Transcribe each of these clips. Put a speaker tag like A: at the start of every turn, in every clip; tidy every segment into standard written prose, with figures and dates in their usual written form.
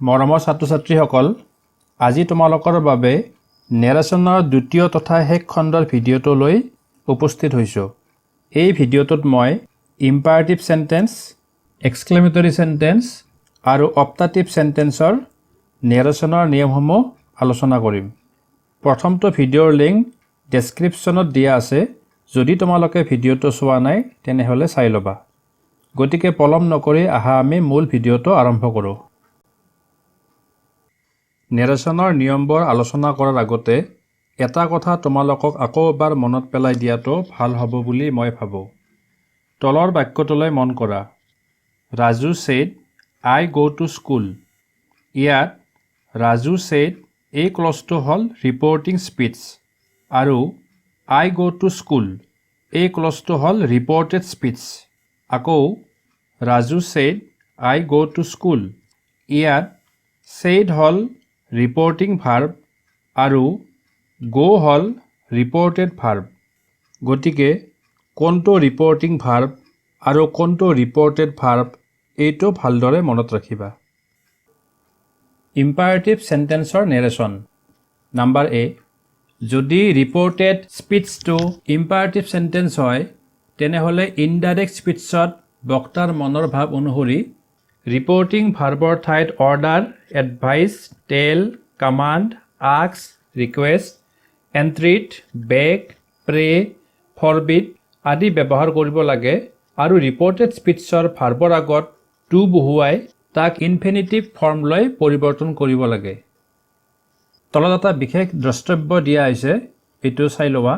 A: মৰমৰ ছাত্ৰ-ছাত্ৰীসকল, আজি তোমালোকৰ বাবে নেৰেশ্যনৰ দ্বিতীয় তথা শেষ খণ্ডৰ ভিডিঅ'টো লৈ উপস্থিত হৈছোঁ। এই ভিডিঅ'টোত মই ইম্পাৰেটিভ সেন্টেন্স, এক্সক্লেমেটৰী সেন্টেন্স আৰু অপটাটিভ সেন্টেন্সৰ নেৰেশ্যনৰ নিয়মসমূহ আলোচনা কৰিম। প্ৰথমটো ভিডিঅ'ৰ লিংক ডেছক্ৰিপশ্যনত দিয়া আছে। যদি তোমালোকে ভিডিঅ'টো চোৱা নাই তেনেহ'লে চাই ল'বা। গতিকে পলম নকৰি আহা আমি মূল ভিডিঅ'টো আৰম্ভ কৰোঁ। নেৰেশ্যনৰ নিয়মবোৰ আলোচনা কৰাৰ আগতে এটা কথা তোমালোকক আকৌ এবাৰ মনত পেলাই দিয়াটো ভাল হ'ব বুলি মই ভাবোঁ। তলৰ বাক্যটোলৈ মন কৰা। Raju said, I go to school. ইয়াত ৰাজু said এই ক্লজটো হ'ল ৰিপৰ্টিং স্পীচ আৰু I go to school এই ক্লজটো হ'ল ৰিপৰ্টেড স্পীচ। আকৌ Raju said, I go to school ইয়াত said হ'ল ৰিপৰ্টিং ভাৰ্ব আৰু go হ'ল ৰিপৰ্টেড ভাৰ্ব। গতিকে কোনটো ৰিপৰ্টিং ভাৰ্ব আৰু কোনটো ৰিপৰ্টেড ভাৰ্ব এইটো ভালদৰে মনত ৰাখিবা। Imperative সেন্টেন্সৰ narration. নাম্বাৰ এ, যদি ৰিপৰ্টেড স্পীচটো ইম্পাৰেটিভ সেন্টেন্স হয় তেনেহ'লে ইনডাইৰেক্ট স্পীচত বক্তাৰ মনৰ ভাৱ অনুসৰি ৰিপৰ্টিং ভাৰ্বৰ ঠাইত অৰ্ডাৰ, এডভাইচ, টেল, কমাণ্ড, আস্ক, ৰিকুৱেষ্ট, এণ্ট্ৰিট, বেগ, প্ৰে, ফৰবিড আদি ব্যৱহাৰ কৰিব লাগে আৰু ৰিপৰ্টেড স্পীচৰ ভাৰ্বৰ আগত টু বহুৱাই তাক ইনফিনিটিভ ফৰ্মলৈ পৰিৱৰ্তন কৰিব লাগে। তলত এটা বিশেষ দ্ৰষ্টব্য দিয়া হৈছে, এইটো চাই লোৱা।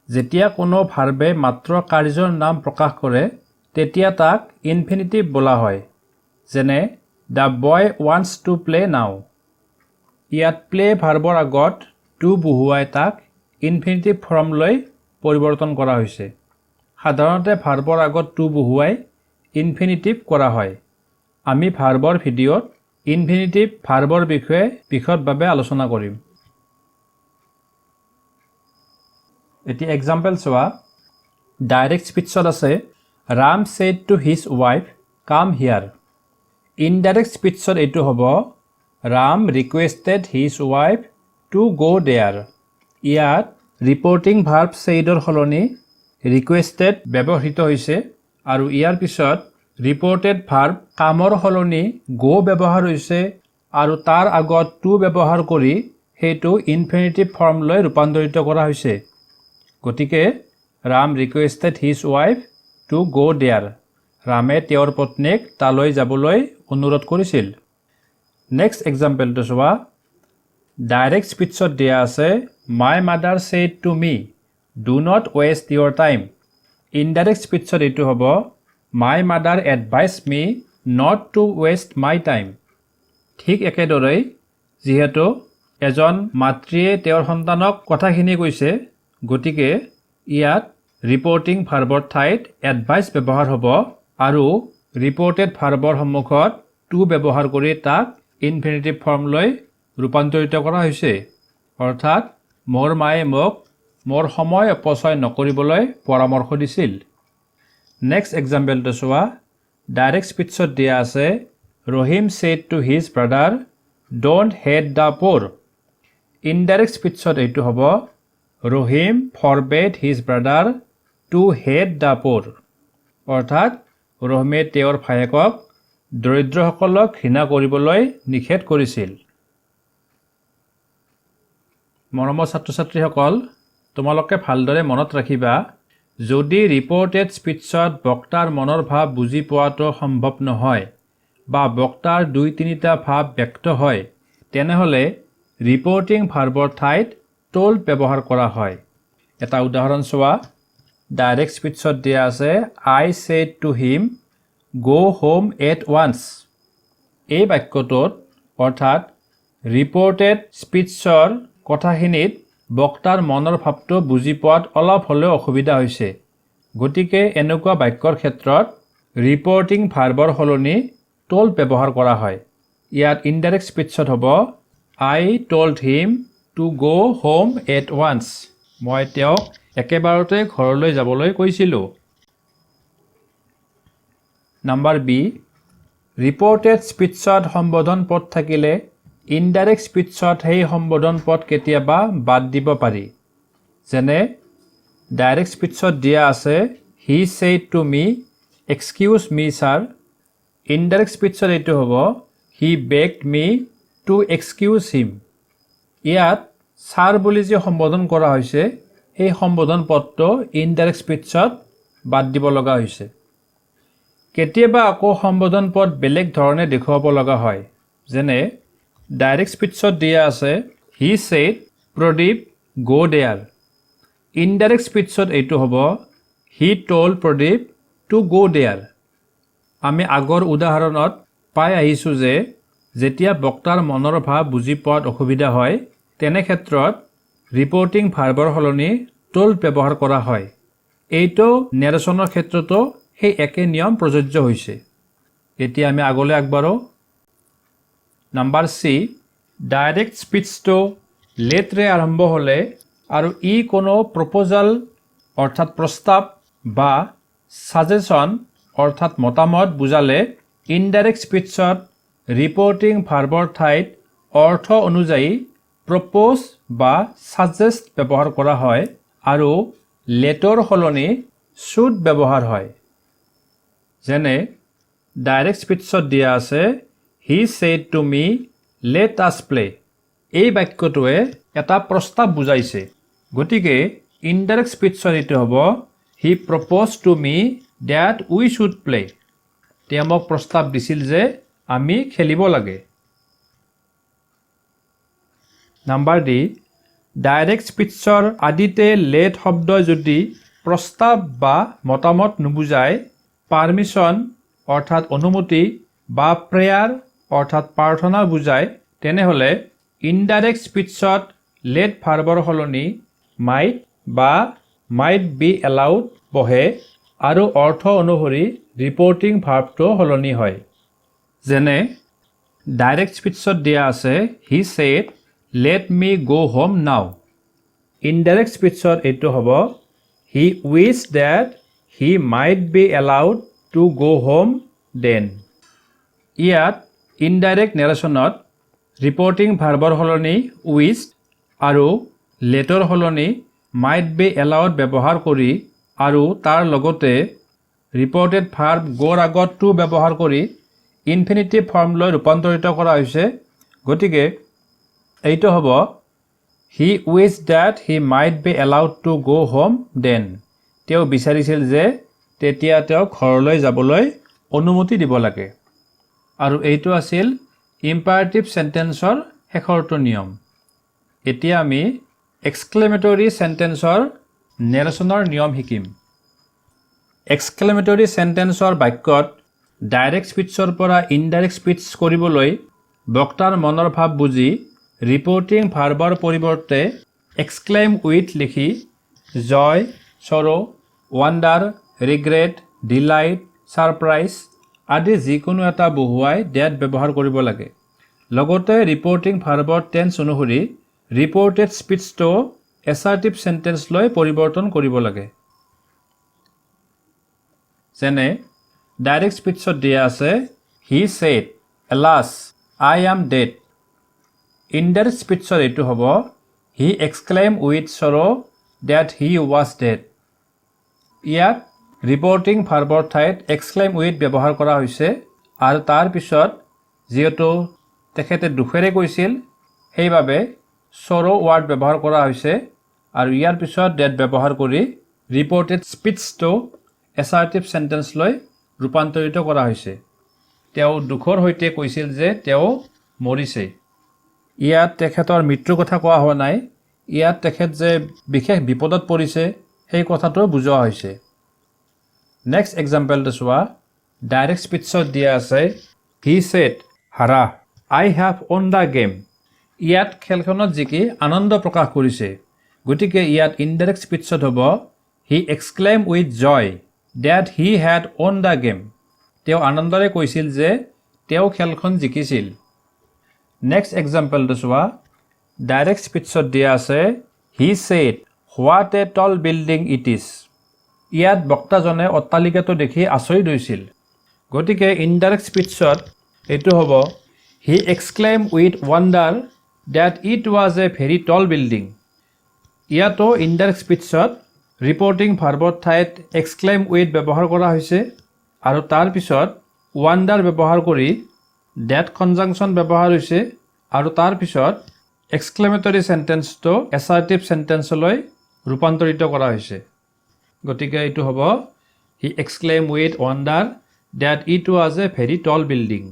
A: যেতিয়া কোনো ভাৰ্বে মাত্ৰ কাৰ্যৰ নাম প্ৰকাশ কৰে তেতিয়া তাক ইনফিনিটিভ বোলা হয়। যেনে the boy wants to play নাও। ইয়াত প্লে ভাৰ্বৰ আগত টু বহুৱাই তাক ইনফিনিটিভ ফৰ্মলৈ পৰিৱৰ্তন কৰা হৈছে। সাধাৰণতে ভাৰ্বৰ আগত টু বহুৱাই ইনফিনিটিভ কৰা হয়। আমি ভাৰ্বৰ ভিডিঅ'ত ইনফিনিটিভ ভাৰ্বৰ বিষয়ে বিশদভাৱে আলোচনা কৰিম। এতিয়া এক্সাম্পল চোৱা। ডাইৰেক্ট স্পীচত আছে Ram said to his wife, come here. Indirect স্পীচত এইটো হ'ব Ram requested his wife to go there. ইয়াত ৰিপৰ্টিং ভাৰ্ব saidৰ সলনি requested ব্যৱহৃত হৈছে আৰু ইয়াৰ পিছত ৰিপৰ্টেড ভাৰ্ব কামৰ সলনি go ব্যৱহাৰ হৈছে আৰু তাৰ আগত to ব্যৱহাৰ কৰি সেইটো ইনফিনিটিভ ফৰ্মলৈ ৰূপান্তৰিত কৰা হৈছে। গতিকে Ram requested his wife to go there. ৰামে তেওঁৰ পত্নীক তালৈ যাবলৈ অনুৰোধ কৰিছিল। নেক্সট এক্সাম্পলটো চোৱা। ডাইৰেক্ট স্পীচত দিয়া আছে My mother said to me, do not waste your time. Indirect স্পীচত এইটো হ'ব My mother advised me not to waste my time. ঠিক একেদৰেই যিহেতু এজন মাতৃয়ে তেওঁৰ সন্তানক কথাখিনি কৈছে, গতিকে ইয়াত ৰিপৰ্টিং ভাৰ্বৰ ঠাইত এডভাইচ ব্যৱহাৰ হ'ব আৰু ৰিপৰ্টেড ভাৰ্বৰ সন্মুখত টু ব্যৱহাৰ কৰি তাক ইনফিনিটিভ ফৰ্মলৈ ৰূপান্তৰিত কৰা হৈছে। অৰ্থাৎ মোৰ মায়ে মোক মোৰ সময় অপচয় নকৰিবলৈ পৰামৰ্শ দিছিল। নেক্সট এক্সাম্পলটো চোৱা। ডাইৰেক্ট স্পীচত দিয়া আছে Rahim said to his brother, don't hate the poor. Indirect স্পীচত এইটো হ'ব Rahim forbade his brother to hate the poor. অৰ্থাৎ ৰহিমে তেওঁৰ ভায়েকক দৰিদ্ৰসকলক ঘৃণা কৰিবলৈ নিষেধ কৰিছিল। মৰমৰ ছাত্ৰ-ছাত্ৰীসকল, তোমালোকে ভালদৰে মনত ৰাখিবা, যদি ৰিপৰ্টেড স্পীচত বক্তাৰ মনৰ ভাৱ বুজি পোৱাটো সম্ভৱ নহয় বা বক্তাৰ ২-৩টা ভাৱ ব্যক্ত হয় তেনেহ'লে ৰিপৰ্টিং ভাৰ্বৰ ঠাইত told ব্যৱহাৰ কৰা হয়। এটা উদাহৰণ চোৱা। ডাইৰেক্ট স্পীচত দিয়া আছে I said to him, go home at once. এই বাক্যটোত অৰ্থাৎ ৰিপৰ্টেড স্পীচৰ কথাখিনিত বক্তাৰ মনৰ ভাৱটো বুজি পোৱাত অলপ হ'লেও অসুবিধা হৈছে। গতিকে এনেকুৱা বাক্যৰ ক্ষেত্ৰত ৰিপৰ্টিং ভাৰ্বৰ সলনি told ব্যৱহাৰ কৰা হয়। ইয়াত ইনডাইৰেক্ট স্পীচত হ'ব I told him to go home at once. মই তেওঁক একেবাৰতে ঘৰলৈ যাবলৈ কৈছিলোঁ। নাম্বাৰ বি, ৰিপৰ্টেড স্পীচত সম্বোধন পদ থাকিলে ইনডাইৰেক্ট স্পীচত সেই সম্বোধন পদ কেতিয়াবা বাদ দিব পাৰি যেনে ডাইৰেক্ট স্পীচত দিয়া আছে he said to me excuse me sir indirect স্পীচত এইটো হ'ব he begged me to excuse him ইয়াত ছাৰ বুলি যে সম্বোধন কৰা হৈছে সেই সম্বোধন পদটো ইনডাইৰেক্ট স্পীচত বাদ দিব লগা হৈছে কেতিয়াবা আকৌ সম্বোধন পদ বেলেগ ধৰণে দেখুৱাব লগা হয় যেনে ডাইৰেক্ট স্পীচত দিয়া আছে he said Pradeep go there indirect স্পীচত এইটো হ'ব he told Pradeep to go there আমি আগৰ উদাহৰণত পাই আহিছোঁ যে যেতিয়া বক্তাৰ মনৰ ভাৱ বুজি পোৱাত অসুবিধা হয় তেনে ক্ষেত্ৰত ৰিপৰ্টিং ভাৰ্বৰ সলনি টল্ড ব্যৱহাৰ কৰা হয় এইটো নেৰেশ্যনৰ ক্ষেত্ৰতো সেই একে নিয়ম প্ৰযোজ্য হৈছে এতিয়া আমি আগলৈ আগবাঢ়ো নাম্বাৰ চি ডাইৰেক্ট স্পীচটো লেটৰে আৰম্ভ হ'লে আৰু ই কোনো প্ৰপ'জাল অৰ্থাৎ প্ৰস্তাৱ বা ছাজেশ্যন অৰ্থাৎ মতামত বুজালে ইনডাইৰেক্ট স্পীচত ৰিপৰ্টিং ভাৰ্বৰ ঠাইত অৰ্থ অনুযায়ী প্ৰপ'জ বা ছাজেষ্ট ব্যৱহাৰ কৰা হয় আৰু লেটৰ সলনি শুড ব্যৱহাৰ হয় যেনে ডাইৰেক্ট স্পীচত দিয়া আছে he said to me let us play এই বাক্যটোৱে এটা প্ৰস্তাৱ বুজাইছে গতিকে ইনডাইৰেক্ট স্পীচত এইটো হ'ব he propose to me that we should play তেওঁ মোক প্ৰস্তাৱ দিছিল যে আমি খেলিব লাগে নাম্বাৰ ডি ডাইৰেক্ট স্পীচৰ আদিতে লেট শব্দই যদি প্ৰস্তাৱ বা মতামত নুবুজায় পাৰ্মিশ্যন অৰ্থাৎ অনুমতি বা প্ৰেয়াৰ অৰ্থাৎ প্ৰাৰ্থনা বুজায় তেনেহ'লে ইনডাইৰেক্ট স্পীচত লেট ভাৰ্বৰ সলনি মাইট বা মাইট বি এলাউড বহে আৰু অৰ্থ অনুসৰি ৰিপৰ্টিং ভাৰ্বটো সলনি হয় যেনে ডাইৰেক্ট স্পীচত দিয়া আছে হি সেড লেট মি গ' হোম নাও ইনডাইৰেক্ট স্পীচত এইটো হ'ব he wish that he might be allowed to go' home then ইয়াত ইনডাইৰেক্ট নেৰেশ্যনত ৰিপৰ্টিং ভাৰ্বৰ সলনি উইচ আৰু লেটৰ সলনি মাইট বি এলাউড ব্যৱহাৰ কৰি আৰু তাৰ লগতে ৰিপৰ্টেড ভাৰ্ব গ'ৰ আগত টু ব্যৱহাৰ কৰি ইনফিনিটিভ ফৰ্মলৈ ৰূপান্তৰিত কৰা হৈছে গতিকে এইটো হ'ব he wish that he might be allowed to go' home then তেওঁ বিচাৰিছিল যে তেতিয়া তেওঁ ঘৰলৈ যাবলৈ অনুমতি দিব লাগে আৰু এইটো আছিল ইম্পাৰেটিভ চেণ্টেন্সৰ শেষৰটো নিয়ম এতিয়া আমি এক্সক্লেমেটৰী চেণ্টেন্সৰ নেৰেশ্যনৰ নিয়ম শিকিম এক্সক্লেমেটৰী চেণ্টেন্সৰ বাক্যত ডাইৰেক্ট স্পীচৰ পৰা ইনডাইৰেক্ট স্পীচ কৰিবলৈ বক্তাৰ মনৰ ভাৱ বুজি ৰিপৰ্টিং ভাৰ্বৰ পৰিৱৰ্তে এক্সক্লেইম উইথ লিখি joy sorrow wonder regret delight surprise আদি যিকোনো এটা বহুৱাই ডেট ব্যৱহাৰ কৰিব লাগে লগতে ৰিপৰ্টিং ভাৰ্বৰ টেন্স অনুসৰি ৰিপৰ্টেড স্পীচটো এছাৰ্টিভ চেণ্টেন্সলৈ পৰিৱৰ্তন কৰিব লাগে যেনে ডাইৰেক্ট স্পীচত দিয়া আছে he said alas I am dead indirect স্পীচত এইটো হ'ব he exclaim with sorrow that he was dead ইয়াত ৰিপৰ্টিং ভাৰ্বৰ ঠাইত এক্সক্লেইম উইথ ব্যৱহাৰ কৰা হৈছে আৰু তাৰ পিছত যিহেতু তেখেতে দুখেৰে কৈছিল সেইবাবে চৰো ৱাৰ্ড ব্যৱহাৰ কৰা হৈছে আৰু ইয়াৰ পিছত ডেট ব্যৱহাৰ কৰি ৰিপৰ্টেড স্পীচটো এছাৰ্টিভ চেণ্টেন্সলৈ ৰূপান্তৰিত কৰা হৈছে তেওঁ দুখৰ সৈতে কৈছিল যে তেওঁ মৰিছে ইয়াত তেখেতৰ মৃত্যুৰ কথা কোৱা হোৱা নাই ইয়াত তেখেত যে বিশেষ বিপদত পৰিছে সেই কথাটো বুজোৱা হৈছে নেক্সট এক্সাম্পলটো চোৱা ডাইৰেক্ট স্পীচত দিয়া আছে he said hurrah I have won the game ইয়াত খেলখনত জিকি আনন্দ প্ৰকাশ কৰিছে গতিকে ইয়াত ইনডাইৰেক্ট স্পীচত হ'ব he exclaim with joy that he had won the game তেওঁ আনন্দৰে কৈছিল যে তেওঁ খেলখন জিকিছিল নেক্সট এক্সাম্পলটো চোৱা ডাইৰেক্ট স্পীচত দিয়া আছে he shed what a ton building it is ইয়াত বক্তাজনে অট্টালিকাটো দেখি আচৰিত হৈছিল গতিকে ইনডাইৰেক্ট স্পীচত এইটো হ'ব he exclaim with wonder that it was a very tall building. ইয়াতো ইনডাইৰেক্ট স্পীচত ৰিপৰ্টিং ভাৰ্বৰ ঠাইত এক্সক্লেইম উইথ ব্যৱহাৰ কৰা হৈছে আৰু তাৰপিছত ৱাণ্ডাৰ ব্যৱহাৰ কৰি ডেট কনজাংশ্যন ব্যৱহাৰ হৈছে আৰু তাৰপিছত এক্সক্লেমেটৰী চেণ্টেন্সটো এছাৰ্টিভ চেণ্টেন্সলৈ ৰূপান্তৰিত কৰা হৈছে। গতিকে এইটো হ'ব he exclaim with wonder that it was a very tall building.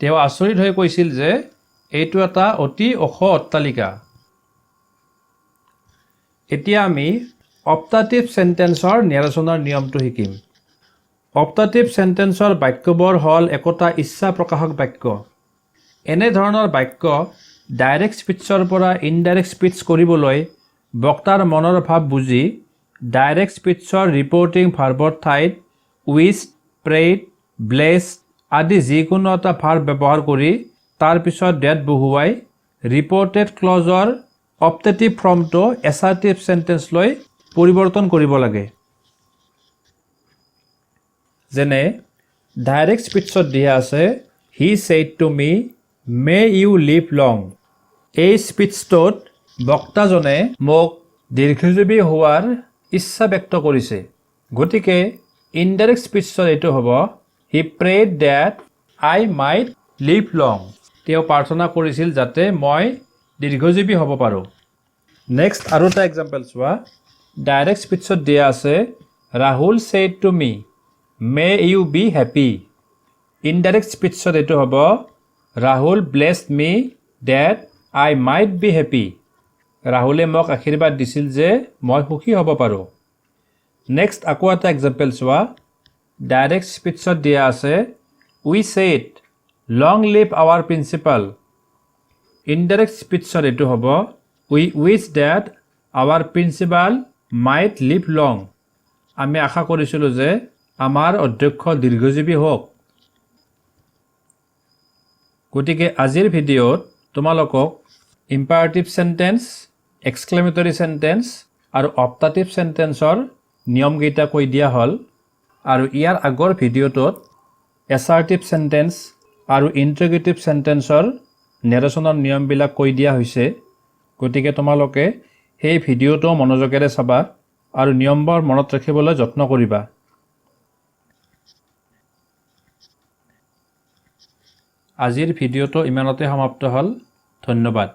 A: তেওঁ আচৰিত হৈ কৈছিল যে এইটো এটা অতি ওখ অট্টালিকা। এতিয়া আমি অপটাটিভ চেণ্টেন্সৰ নিৰ্বাচনৰ নিয়মটো শিকিম। অপটাটিভ চেণ্টেন্সৰ বাক্যবোৰ হ'ল একোটা ইচ্ছা প্ৰকাশক বাক্য। এনেধৰণৰ বাক্য ডাইৰেক্ট স্পীচৰ পৰা ইনডাইৰেক্ট স্পীচ কৰিবলৈ বক্তাৰ মনৰ ভাৱ বুজি ডাইৰেক্ট স্পীচৰ ৰিপৰ্টিং ভাৰ্বৰ ঠাইত উইষ্ট, প্ৰেইড, ব্লেছড আদি যিকোনো এটা ভাৰ্ব ব্যৱহাৰ কৰি তাৰপিছত ডেট বহুৱাই ৰিপৰ্টেড ক্লজৰ অপটেটিভ ফৰ্মটো এছাৰ্টিভ চেণ্টেন্সলৈ পৰিৱৰ্তন কৰিব লাগে। যেনে ডাইৰেক্ট স্পীচত দিয়া আছে he said to me may you live long. এই স্পীচটোত বক্তাজনে মোক দীৰ্ঘজীৱী হোৱাৰ ইচ্ছা ব্যক্ত কৰিছে। গতিকে ইনডাইৰেক্ট স্পীচত এইটো হ'ব he prayed that I might live long. তেওঁ প্ৰাৰ্থনা কৰিছিল যাতে মই দীৰ্ঘজীৱী হ'ব পাৰোঁ। নেক্সট আৰু এটা এক্সাম্পল চোৱা। ডাইৰেক্ট স্পীচত দিয়া আছে Rahul said to me may you be happy. Indirect স্পীচত এইটো হ'ব Rahul blessed me that I might be happy. ৰাহুলে মোক আশীৰ্বাদ দিছিল যে মই সুখী হ'ব পাৰোঁ। নেক্সট আকৌ এটা এক্সাম্পল চোৱা। ডাইৰেক্ট স্পীচত দিয়া আছে we said long live our principal. Indirect স্পীচত এইটো হ'ব we wish that our principal might live long. আমি আশা কৰিছিলোঁ যে আমাৰ অধ্যক্ষ দীৰ্ঘজীৱী হওক। গতিকে আজিৰ ভিডিঅ'ত তোমালোকক ইম্পাৰেটিভ চেণ্টেন্স, এক্সক্লেমেটৰী চেণ্টেন্স আৰু অপটাটিভ চেণ্টেন্সৰ নিয়মকেইটা কৈ দিয়া হ'ল আৰু ইয়াৰ আগৰ ভিডিঅ'টোত এছাৰ্টিভ চেণ্টেন্স আৰু ইণ্টাৰগেটিভ চেণ্টেন্সৰ নেৰেশ্যনৰ নিয়মবিলাক কৈ দিয়া হৈছে। গতিকে তোমালোকে সেই ভিডিঅ'টো মনোযোগেৰে চাবা আৰু নিয়মবোৰ মনত ৰাখিবলৈ যত্ন কৰিবা। আজিৰ ভিডিঅ'টো ইমানতে সমাপ্ত হ'ল। ধন্যবাদ।